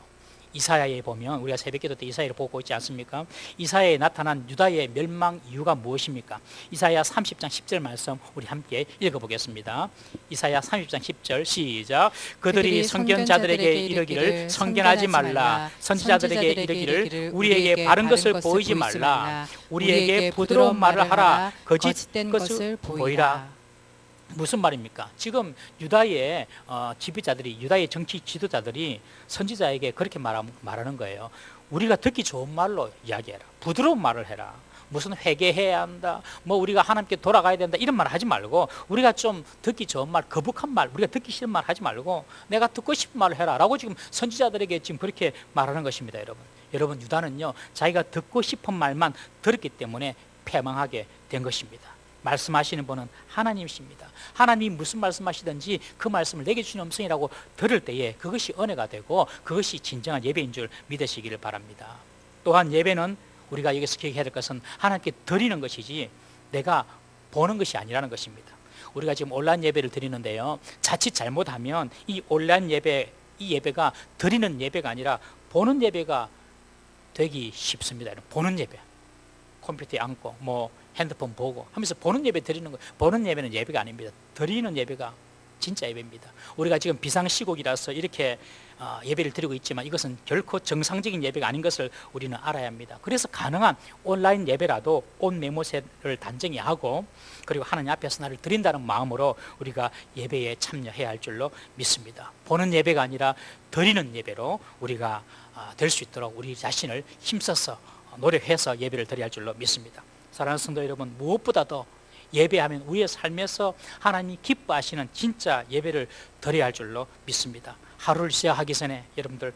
[SPEAKER 1] 이사야에 보면, 우리가 새벽기도 때 이사야를 보고 있지 않습니까? 이사야에 나타난 유다의 멸망 이유가 무엇입니까? 이사야 30장 10절 말씀 우리 함께 읽어보겠습니다. 이사야 30장 10절 시작. 그들이 선견자들에게 이르기를 선견하지 말라, 선지자들에게 이르기를 우리에게 바른 것을 보이지 말라, 우리에게 부드러운 말을 하라, 거짓된 것을 보이라. 무슨 말입니까? 지금 유다의 지배자들이, 유다의 정치 지도자들이 선지자에게 그렇게 말하는 거예요. 우리가 듣기 좋은 말로 이야기해라, 부드러운 말을 해라, 무슨 회개해야 한다, 뭐 우리가 하나님께 돌아가야 된다, 이런 말 하지 말고, 우리가 좀 듣기 좋은 말, 거북한 말, 우리가 듣기 싫은 말 하지 말고 내가 듣고 싶은 말을 해라 라고 지금 선지자들에게 지금 그렇게 말하는 것입니다. 여러분 유다는요, 자기가 듣고 싶은 말만 들었기 때문에 패망하게 된 것입니다. 말씀하시는 분은 하나님이십니다. 하나님이 무슨 말씀하시든지 그 말씀을 내게 주신 음성이라고 들을 때에 그것이 은혜가 되고 그것이 진정한 예배인 줄 믿으시기를 바랍니다. 또한 예배는 우리가 여기서 기억해야 될 것은 하나님께 드리는 것이지 내가 보는 것이 아니라는 것입니다. 우리가 지금 온라인 예배를 드리는데요, 자칫 잘못하면 이 온라인 예배, 이 예배가 드리는 예배가 아니라 보는 예배가 되기 쉽습니다. 보는 예배, 컴퓨터에 앉고 뭐 핸드폰 보고 하면서 보는 예배 드리는 거, 보는 예배는 예배가 아닙니다. 드리는 예배가 진짜 예배입니다. 우리가 지금 비상시국이라서 이렇게 예배를 드리고 있지만 이것은 결코 정상적인 예배가 아닌 것을 우리는 알아야 합니다. 그래서 가능한 온라인 예배라도 온 매모세를 단정히 하고, 그리고 하나님 앞에서 나를 드린다는 마음으로 우리가 예배에 참여해야 할 줄로 믿습니다. 보는 예배가 아니라 드리는 예배로 우리가 될 수 있도록 우리 자신을 힘써서 노력해서 예배를 드려야 할 줄로 믿습니다. 사랑하는 성도 여러분, 무엇보다도 예배하면 우리의 삶에서 하나님이 기뻐하시는 진짜 예배를 드려야 할 줄로 믿습니다. 하루를 시작하기 전에 여러분들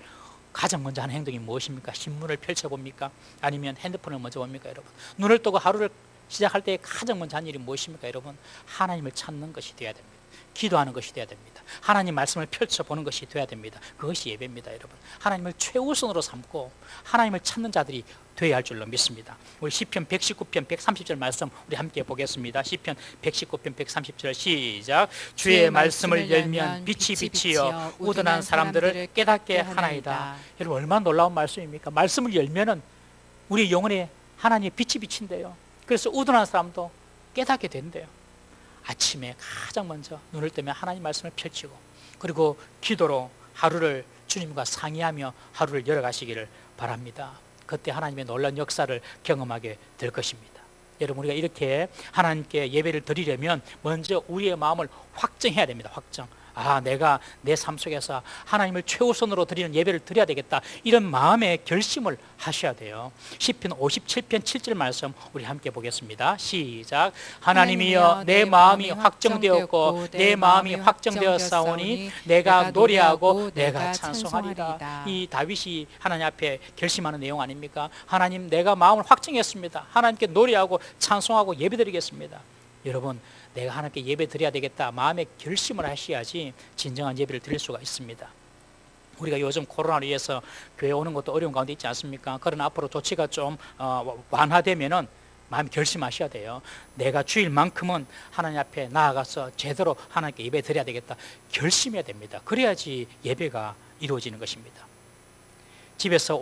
[SPEAKER 1] 가장 먼저 하는 행동이 무엇입니까? 신문을 펼쳐봅니까? 아니면 핸드폰을 먼저 봅니까? 여러분, 눈을 뜨고 하루를 시작할 때 가장 먼저 하는 일이 무엇입니까? 여러분, 하나님을 찾는 것이 되어야 됩니다. 기도하는 것이 되어야 됩니다. 하나님 말씀을 펼쳐보는 것이 되어야 됩니다. 그것이 예배입니다. 여러분, 하나님을 최우선으로 삼고 하나님을 찾는 자들이 되어야 할 줄로 믿습니다. 우리 시편 119편 130절 말씀 우리 함께 보겠습니다. 시편 119편 130절 시작. 주의 말씀을 열면 빛이 비치어 우둔한 사람들을 깨닫게 하나이다. 여러분, 얼마나 놀라운 말씀입니까? 말씀을 열면은 우리 영혼에 하나님의 빛이 비친대요. 그래서 우둔한 사람도 깨닫게 된대요. 아침에 가장 먼저 눈을 뜨면 하나님 말씀을 펼치고, 그리고 기도로 하루를 주님과 상의하며 하루를 열어가시기를 바랍니다. 그때 하나님의 놀라운 역사를 경험하게 될 것입니다. 여러분, 우리가 이렇게 하나님께 예배를 드리려면 먼저 우리의 마음을 확정해야 됩니다. 확정. 내가 내 삶 속에서 하나님을 최우선으로 드리는 예배를 드려야 되겠다, 이런 마음의 결심을 하셔야 돼요. 시편 57편 7절 말씀 우리 함께 보겠습니다. 시작. 하나님이여, 내 마음이 확정되었고 내 마음이 확정되었사오니 내가 노래하고 내가 찬송하리라. 이 다윗이 하나님 앞에 결심하는 내용 아닙니까? 하나님, 내가 마음을 확정했습니다. 하나님께 노래하고 찬송하고 예배드리겠습니다. 여러분, 내가 하나님께 예배 드려야 되겠다 마음의 결심을 하셔야지 진정한 예배를 드릴 수가 있습니다. 우리가 요즘 코로나로 인해서 교회 오는 것도 어려운 가운데 있지 않습니까? 그러나 앞으로 조치가 좀 완화되면은 마음이 결심하셔야 돼요. 내가 주일만큼은 하나님 앞에 나아가서 제대로 하나님께 예배 드려야 되겠다 결심해야 됩니다. 그래야지 예배가 이루어지는 것입니다. 집에서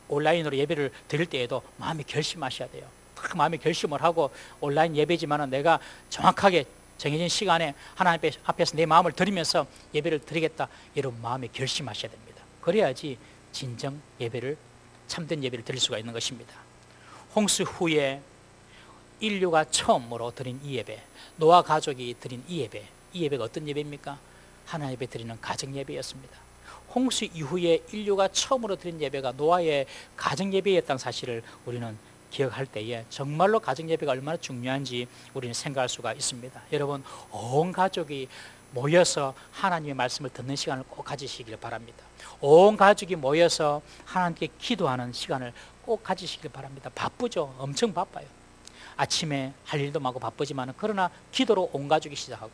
[SPEAKER 1] 온라인으로 예배를 드릴 때에도 마음이 결심하셔야 돼요. 그 마음의 결심을 하고, 온라인 예배지만 내가 정확하게 정해진 시간에 하나님 앞에서 내 마음을 드리면서 예배를 드리겠다, 이런 마음에 결심하셔야 됩니다. 그래야지 진정 예배를, 참된 예배를 드릴 수가 있는 것입니다. 홍수 후에 인류가 처음으로 드린 이 예배, 노아 가족이 드린 이 예배가 어떤 예배입니까? 하나님 예배 드리는 가정 예배였습니다. 홍수 이후에 인류가 처음으로 드린 예배가 노아의 가정 예배였다는 사실을 우리는 기억할 때에 정말로 가정 예배가 얼마나 중요한지 우리는 생각할 수가 있습니다. 여러분, 온 가족이 모여서 하나님의 말씀을 듣는 시간을 꼭 가지시길 바랍니다. 온 가족이 모여서 하나님께 기도하는 시간을 꼭 가지시길 바랍니다. 바쁘죠? 엄청 바빠요. 아침에 할 일도 많고 바쁘지만 그러나 기도로 온 가족이 시작하고,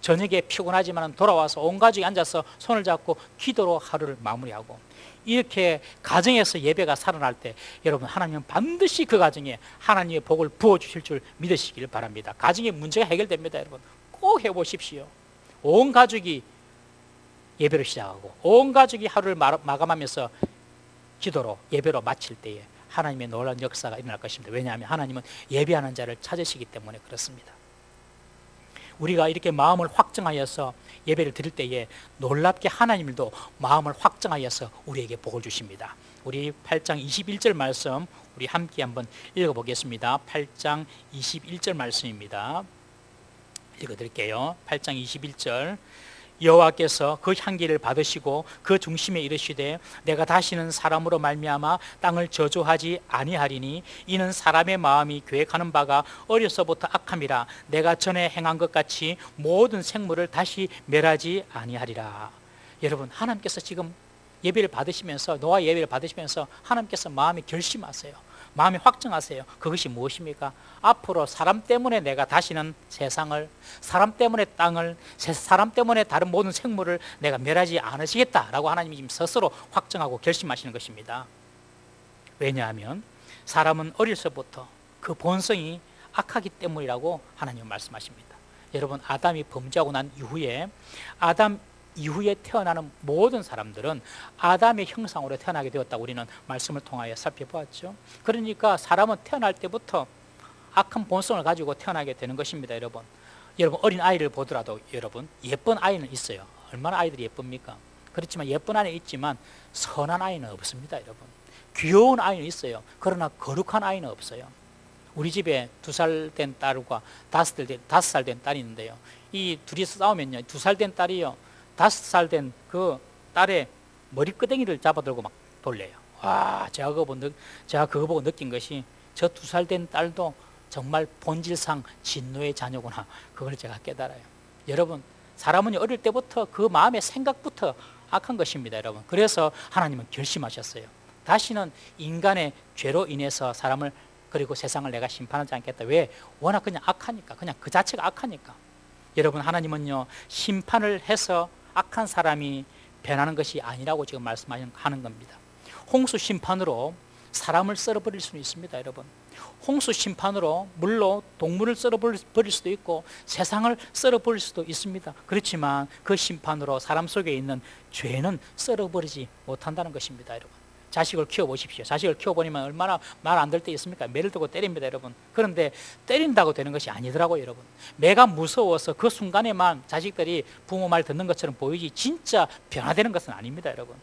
[SPEAKER 1] 저녁에 피곤하지만 돌아와서 온 가족이 앉아서 손을 잡고 기도로 하루를 마무리하고, 이렇게 가정에서 예배가 살아날 때 여러분, 하나님은 반드시 그 가정에 하나님의 복을 부어주실 줄 믿으시길 바랍니다. 가정의 문제가 해결됩니다. 여러분, 꼭 해보십시오. 온 가족이 예배를 시작하고 온 가족이 하루를 마감하면서 기도로 예배로 마칠 때에 하나님의 놀라운 역사가 일어날 것입니다. 왜냐하면 하나님은 예배하는 자를 찾으시기 때문에 그렇습니다. 우리가 이렇게 마음을 확정하여서 예배를 드릴 때에 놀랍게 하나님도 마음을 확정하여서 우리에게 복을 주십니다. 우리 8장 21절 말씀 우리 함께 한번 읽어보겠습니다. 8장 21절 말씀입니다. 읽어드릴게요. 8장 21절. 여호와께서 그 향기를 받으시고 그 중심에 이르시되 내가 다시는 사람으로 말미암아 땅을 저주하지 아니하리니 이는 사람의 마음이 계획하는 바가 어려서부터 악함이라. 내가 전에 행한 것 같이 모든 생물을 다시 멸하지 아니하리라. 여러분, 하나님께서 지금 예배를 받으시면서, 노아 예배를 받으시면서 하나님께서 마음에 결심하세요. 마음에 확정하세요. 그것이 무엇입니까? 앞으로 사람 때문에 내가 다시는 세상을, 사람 때문에 땅을, 사람 때문에 다른 모든 생물을 내가 멸하지 않으시겠다라고 하나님이 지금 스스로 확정하고 결심하시는 것입니다. 왜냐하면 사람은 어려서부터 그 본성이 악하기 때문이라고 하나님은 말씀하십니다. 여러분, 아담이 범죄하고 난 이후에 아담 이후에 태어나는 모든 사람들은 아담의 형상으로 태어나게 되었다고 우리는 말씀을 통하여 살펴보았죠. 그러니까 사람은 태어날 때부터 악한 본성을 가지고 태어나게 되는 것입니다. 여러분, 어린 아이를 보더라도 여러분, 예쁜 아이는 있어요. 얼마나 아이들이 예쁩니까? 그렇지만 예쁜 아이는 있지만 선한 아이는 없습니다. 여러분, 귀여운 아이는 있어요. 그러나 거룩한 아이는 없어요. 우리 집에 2살 된 딸과 5살 된 딸이 있는데요, 이 둘이서 싸우면요, 2살 된 딸이요 5살 된 그 딸의 머리끄댕이를 잡아들고 막 돌려요. 와, 제가 그거 보고 느낀 것이, 저 2살 된 딸도 정말 본질상 진노의 자녀구나. 그걸 제가 깨달아요. 여러분, 사람은 어릴 때부터 그 마음의 생각부터 악한 것입니다. 여러분, 그래서 하나님은 결심하셨어요. 다시는 인간의 죄로 인해서 사람을, 그리고 세상을 내가 심판하지 않겠다. 왜? 워낙 그냥 악하니까, 그냥 그 자체가 악하니까. 여러분, 하나님은요, 심판을 해서 악한 사람이 변하는 것이 아니라고 지금 말씀하는 겁니다. 홍수 심판으로 사람을 썰어버릴 수는 있습니다. 여러분, 홍수 심판으로 물로 동물을 썰어버릴 수도 있고 세상을 썰어버릴 수도 있습니다. 그렇지만 그 심판으로 사람 속에 있는 죄는 썰어버리지 못한다는 것입니다. 여러분, 자식을 키워보십시오. 자식을 키워보니면 얼마나 말 안 될 때 있습니까? 매를 들고 때립니다. 여러분, 그런데 때린다고 되는 것이 아니더라고요. 여러분, 매가 무서워서 그 순간에만 자식들이 부모 말 듣는 것처럼 보이지 진짜 변화되는 것은 아닙니다. 여러분,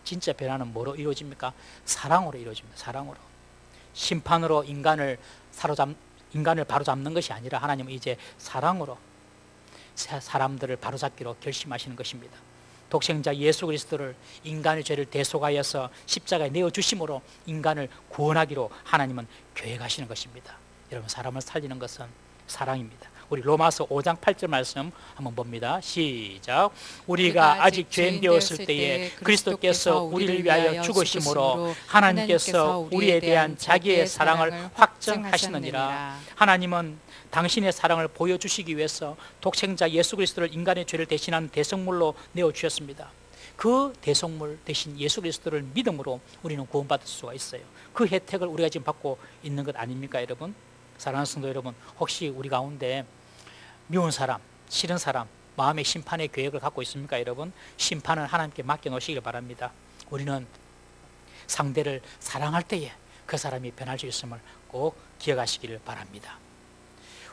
[SPEAKER 1] 진짜 변화는 뭐로 이루어집니까? 사랑으로 이루어집니다. 사랑으로. 심판으로 인간을 바로잡는 것이 아니라 하나님은 이제 사랑으로 사람들을 바로잡기로 결심하시는 것입니다. 독생자 예수 그리스도를 인간의 죄를 대속하여서 십자가에 내어주심으로 인간을 구원하기로 하나님은 계획하시는 것입니다. 여러분, 사람을 살리는 것은 사랑입니다. 우리 로마서 5장 8절 말씀 한번 봅니다. 시작. 우리가 아직 죄인 되었을 때에 그리스도께서 우리를 위하여 죽으심으로 하나님께서 우리에 대한 자기의 사랑을 확정하시느니라. 하나님은 당신의 사랑을 보여주시기 위해서 독생자 예수 그리스도를 인간의 죄를 대신한 대성물로 내어주셨습니다. 그 대성물 대신 예수 그리스도를 믿음으로 우리는 구원받을 수가 있어요. 그 혜택을 우리가 지금 받고 있는 것 아닙니까? 여러분, 사랑하는 성도 여러분, 혹시 우리 가운데 미운 사람, 싫은 사람, 마음의 심판의 계획을 갖고 있습니까? 여러분, 심판은 하나님께 맡겨놓으시길 바랍니다. 우리는 상대를 사랑할 때에 그 사람이 변할 수 있음을 꼭 기억하시기를 바랍니다.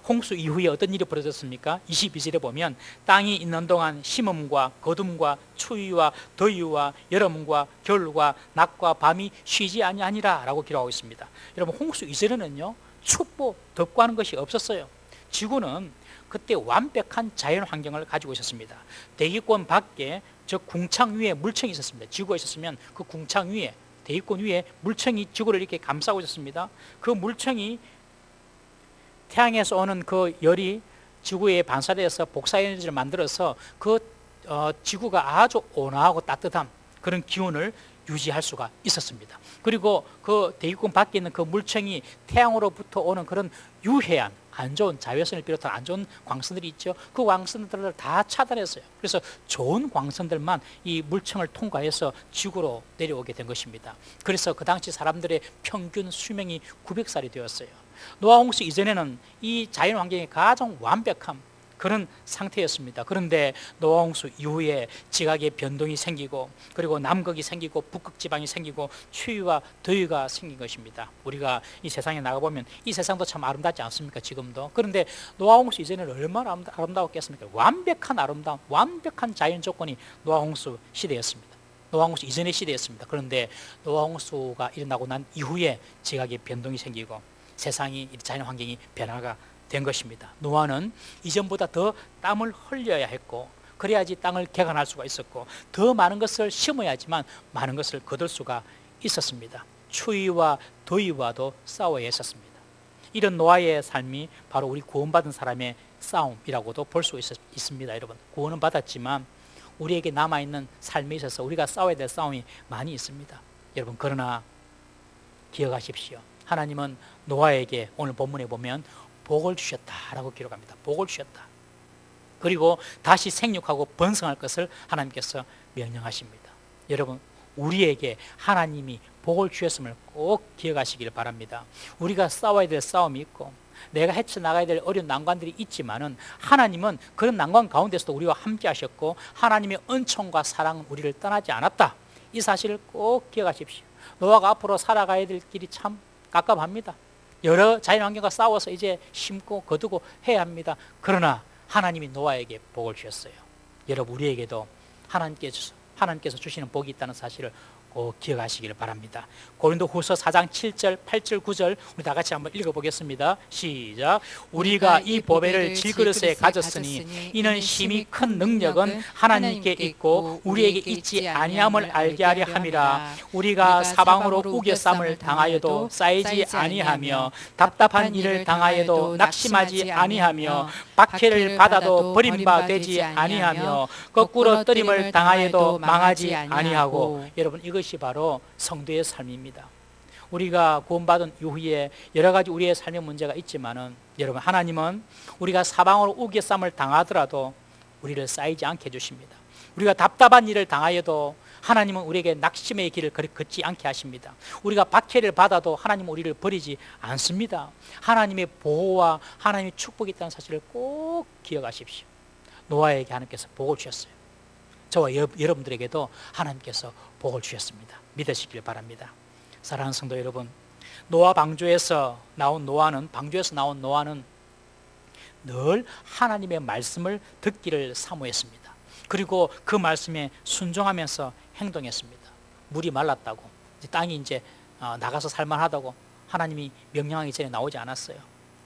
[SPEAKER 1] 홍수 이후에 어떤 일이 벌어졌습니까? 22절에 보면 땅이 있는 동안 심음과 거둠과 추위와 더위와 여름과 겨울과 낮과 밤이 쉬지 아니하니라 라고 기록하고 있습니다. 여러분, 홍수 이전에는요, 춥고 덥고 하는 것이 없었어요. 지구는 그때 완벽한 자연 환경을 가지고 있었습니다. 대기권 밖에 저 궁창 위에 물청이 있었습니다. 지구가 있었으면 그 궁창 위에, 대기권 위에 물청이 지구를 이렇게 감싸고 있었습니다. 그 물청이 태양에서 오는 그 열이 지구에 반사되어서 복사에너지를 만들어서 그 지구가 아주 온화하고 따뜻한 그런 기운을 유지할 수가 있었습니다. 그리고 그 대기권 밖에 있는 그 물청이 태양으로부터 오는 그런 유해한 안 좋은 자외선을 비롯한 안 좋은 광선들이 있죠. 그 광선들을 다 차단했어요. 그래서 좋은 광선들만 이 물청을 통과해서 지구로 내려오게 된 것입니다. 그래서 그 당시 사람들의 평균 수명이 900살이 되었어요. 노아 홍수 이전에는 이 자연 환경이 가장 완벽한 그런 상태였습니다. 그런데 노아 홍수 이후에 지각의 변동이 생기고 그리고 남극이 생기고 북극 지방이 생기고 추위와 더위가 생긴 것입니다. 우리가 이 세상에 나가보면 이 세상도 참 아름답지 않습니까? 지금도. 그런데 노아 홍수 이전에는 얼마나 아름다웠겠습니까? 완벽한 아름다운 완벽한 자연 조건이 노아 홍수 시대였습니다. 노아 홍수 이전의 시대였습니다. 그런데 노아 홍수가 일어나고 난 이후에 지각의 변동이 생기고 세상이 자연 환경이 변화가 된 것입니다. 노아는 이전보다 더 땀을 흘려야 했고 그래야지 땅을 개간할 수가 있었고 더 많은 것을 심어야지만 많은 것을 거둘 수가 있었습니다. 추위와 더위와도 싸워야 했었습니다. 이런 노아의 삶이 바로 우리 구원받은 사람의 싸움이라고도 볼 수 있습니다. 여러분, 구원은 받았지만 우리에게 남아있는 삶에 있어서 우리가 싸워야 될 싸움이 많이 있습니다. 여러분, 그러나 기억하십시오. 하나님은 노아에게 오늘 본문에 보면 복을 주셨다라고 기록합니다. 복을 주셨다. 그리고 다시 생육하고 번성할 것을 하나님께서 명령하십니다. 여러분, 우리에게 하나님이 복을 주셨음을 꼭 기억하시길 바랍니다. 우리가 싸워야 될 싸움이 있고 내가 헤쳐나가야 될 어려운 난관들이 있지만은 하나님은 그런 난관 가운데서도 우리와 함께 하셨고 하나님의 은총과 사랑은 우리를 떠나지 않았다. 이 사실을 꼭 기억하십시오. 노아가 앞으로 살아가야 될 길이 참 깝깝합니다. 여러 자연환경과 싸워서 이제 심고 거두고 해야 합니다. 그러나 하나님이 노아에게 복을 주셨어요. 여러분, 우리에게도 하나님께서 주시는 복이 있다는 사실을 꼭 기억하시기를 바랍니다. 고린도후서 4장 7절, 8절, 9절 우리 다 같이 한번 읽어보겠습니다. 시작. 우리가 이 보배를 질그릇에 가졌으니 이는 심히 큰 능력은 하나님께 있고 우리에게 있지 아니함을 알게 하려 함이라. 우리가 사방으로 우겨쌈을 당하여도 쌓이지 아니하며 답답한 일을 당하여도 낙심하지 아니하며 박해를 받아도 버림받지 아니하며 거꾸로 뜨림을 당하여도 망하지 아니하고. 여러분, 이것이 바로 성도의 삶입니다. 우리가 구원받은 이후에 여러 가지 우리의 삶의 문제가 있지만은 여러분, 하나님은 우리가 사방으로 우겨쌈을 당하더라도 우리를 쌓이지 않게 해주십니다. 우리가 답답한 일을 당하여도 하나님은 우리에게 낙심의 길을 걷지 않게 하십니다. 우리가 박해를 받아도 하나님은 우리를 버리지 않습니다. 하나님의 보호와 하나님의 축복이 있다는 사실을 꼭 기억하십시오. 노아에게 하나님께서 복을 주셨어요. 저와 여러분들에게도 하나님께서 복을 주셨습니다. 믿으시길 바랍니다. 사랑하는 성도 여러분, 노아 방주에서 나온 노아는 늘 하나님의 말씀을 듣기를 사모했습니다. 그리고 그 말씀에 순종하면서 행동했습니다. 물이 말랐다고, 땅이 이제 나가서 살만하다고 하나님이 명령하기 전에 나오지 않았어요.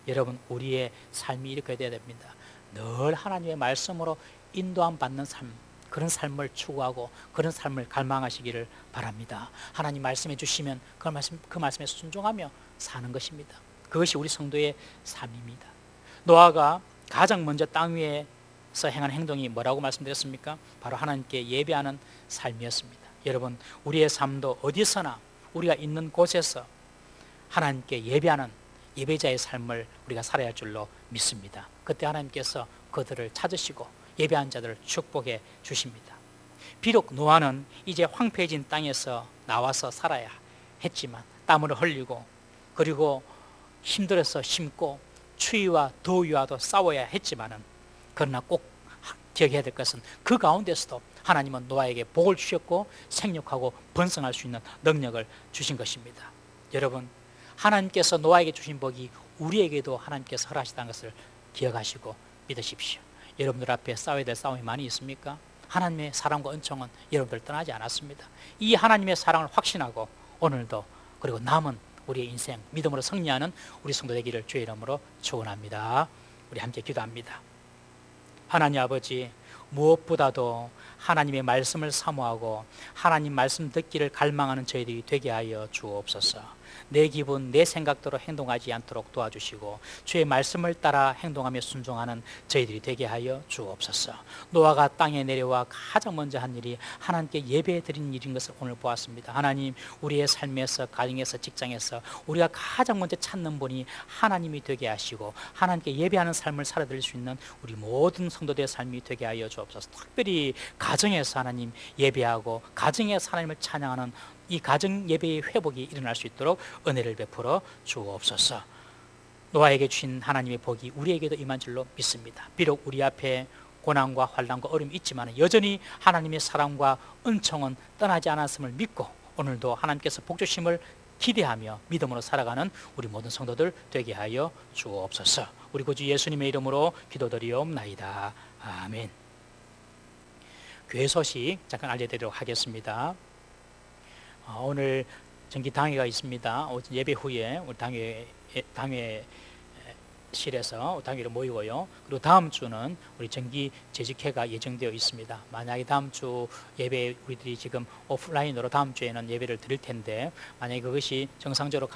[SPEAKER 1] 여러분, 우리의 삶이 이렇게 돼야 됩니다. 늘 하나님의 말씀으로 인도함 받는 삶, 그런 삶을 추구하고 그런 삶을 갈망하시기를 바랍니다. 하나님 말씀해 주시면 그 말씀에 순종하며 사는 것입니다. 그것이 우리 성도의 삶입니다. 노아가 가장 먼저 땅 위에서 행한 행동이 뭐라고 말씀드렸습니까? 바로 하나님께 예배하는 삶이었습니다. 여러분, 우리의 삶도 어디서나 우리가 있는 곳에서 하나님께 예배하는 예배자의 삶을 우리가 살아야 할 줄로 믿습니다. 그때 하나님께서 그들을 찾으시고 예배한 자들을 축복해 주십니다. 비록 노아는 이제 황폐해진 땅에서 나와서 살아야 했지만 땀을 흘리고 그리고 힘들어서 심고 추위와 더위와도 싸워야 했지만은 그러나 꼭 기억해야 될 것은 그 가운데서도 하나님은 노아에게 복을 주셨고 생육하고 번성할 수 있는 능력을 주신 것입니다. 여러분, 하나님께서 노아에게 주신 복이 우리에게도 하나님께서 허락하셨다는 것을 기억하시고 믿으십시오. 여러분들 앞에 싸워야 될 싸움이 많이 있습니까? 하나님의 사랑과 은총은 여러분들 떠나지 않았습니다. 이 하나님의 사랑을 확신하고 오늘도 그리고 남은 우리의 인생 믿음으로 승리하는 우리 성도 되기를 주의 이름으로 축원합니다. 우리 함께 기도합니다. 하나님 아버지, 무엇보다도 하나님의 말씀을 사모하고 하나님 말씀 듣기를 갈망하는 저희들이 되게 하여 주옵소서. 내 기분, 내 생각대로 행동하지 않도록 도와주시고 주의 말씀을 따라 행동하며 순종하는 저희들이 되게 하여 주옵소서. 노아가 땅에 내려와 가장 먼저 한 일이 하나님께 예배 드린 일인 것을 오늘 보았습니다. 하나님, 우리의 삶에서, 가정에서, 직장에서 우리가 가장 먼저 찾는 분이 하나님이 되게 하시고 하나님께 예배하는 삶을 살아드릴 수 있는 우리 모든 성도들의 삶이 되게 하여 주옵소서. 특별히 가정에서 하나님 예배하고 가정에서 하나님을 찬양하는 이 가정 예배의 회복이 일어날 수 있도록 은혜를 베풀어 주옵소서. 노아에게 주신 하나님의 복이 우리에게도 임한 줄로 믿습니다. 비록 우리 앞에 고난과 환난과 어려움이 있지만 여전히 하나님의 사랑과 은총은 떠나지 않았음을 믿고 오늘도 하나님께서 복 주심을 기대하며 믿음으로 살아가는 우리 모든 성도들 되게 하여 주옵소서. 우리 구주 예수님의 이름으로 기도드리옵나이다. 아멘. 교회 소식 잠깐 알려드리도록 하겠습니다. 오늘 정기 당회가 있습니다. 예배 후에 우리 당회실에서 당회를 모이고요. 그리고 다음 주는 우리 정기 재직회가 예정되어 있습니다. 만약에 다음 주 예배 우리들이 지금 오프라인으로 다음 주에는 예배를 드릴 텐데 만약에 그것이 정상적으로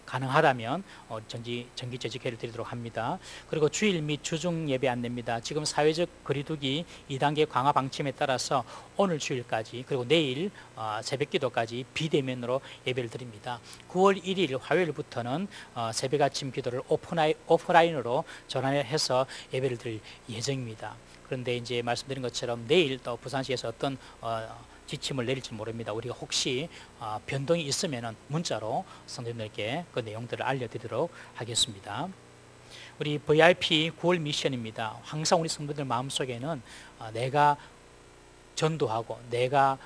[SPEAKER 1] 가능하다면 정기 재직회를 드리도록 합니다. 그리고 주일 및 주중 예배 안내입니다. 지금 사회적 거리두기 2단계 강화 방침에 따라서 오늘 주일까지 그리고 내일 새벽 기도까지 비대면으로 예배를 드립니다. 9월 1일 화요일부터는 새벽 아침 기도를 오프라인으로 전환해서 예배를 드릴 예정입니다. 그런데 이제 말씀드린 것처럼 내일 또 부산시에서 어떤 지침을 내릴지 모릅니다. 우리가 혹시 변동이 있으면 문자로 성도님들께 그 내용들을 알려드리도록 하겠습니다. 우리 VIP 9월 미션입니다. 항상 우리 성도들 마음속에는 내가 전도하고 내가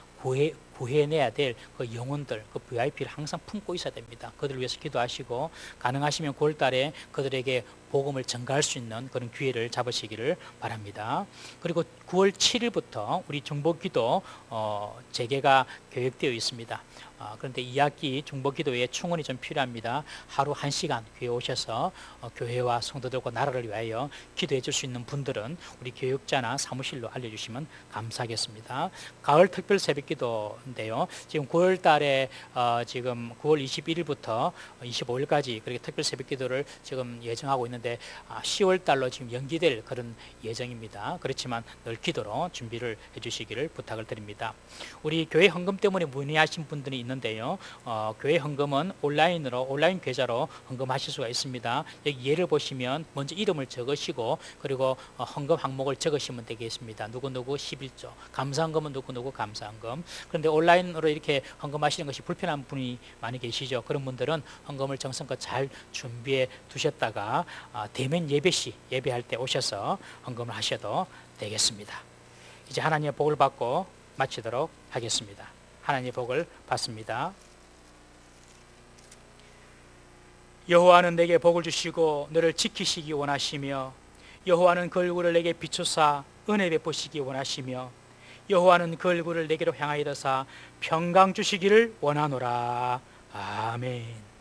[SPEAKER 1] 구해내야 될 그 영혼들, 그 VIP를 항상 품고 있어야 됩니다. 그들을 위해서 기도하시고 가능하시면 9월 달에 그들에게 복음을 전가할 수 있는 그런 기회를 잡으시기를 바랍니다. 그리고 9월 7일부터 우리 중보기도 재개가 계획되어 있습니다. 그런데 2학기 중보기도에 충원이 좀 필요합니다. 하루 1시간 교회 오셔서 교회와 성도들과 나라를 위하여 기도해 줄 수 있는 분들은 우리 교육자나 사무실로 알려주시면 감사하겠습니다. 가을 특별 새벽기도인데요. 지금 9월 달에 지금 9월 21일부터 25일까지 그렇게 특별 새벽기도를 지금 예정하고 있는데 10월 달로 지금 연기될 그런 예정입니다. 그렇지만 늘 기도로 준비를 해주시기를 부탁을 드립니다. 우리 교회 헌금 때문에 문의하신 분들이 있는데요. 교회 헌금은 온라인 계좌로 헌금하실 수가 있습니다. 여기 예를 보시면 먼저 이름을 적으시고 그리고 헌금 항목을 적으시면 되겠습니다. 누구누구 11조, 감사헌금은 누구누구 감사헌금. 그런데 온라인으로 이렇게 헌금하시는 것이 불편한 분이 많이 계시죠. 그런 분들은 헌금을 정성껏 잘 준비해 두셨다가 대면 예배시 예배할 때 오셔서 헌금을 하셔도 되겠습니다. 이제 하나님의 복을 받고 마치도록 하겠습니다. 하나님의 복을 받습니다. 여호와는 내게 복을 주시고 너를 지키시기 원하시며 여호와는 그 얼굴을 내게 비추사 은혜 베푸시기 원하시며 여호와는 그 얼굴을 내게로 향하여 드사 평강 주시기를 원하노라. 아멘.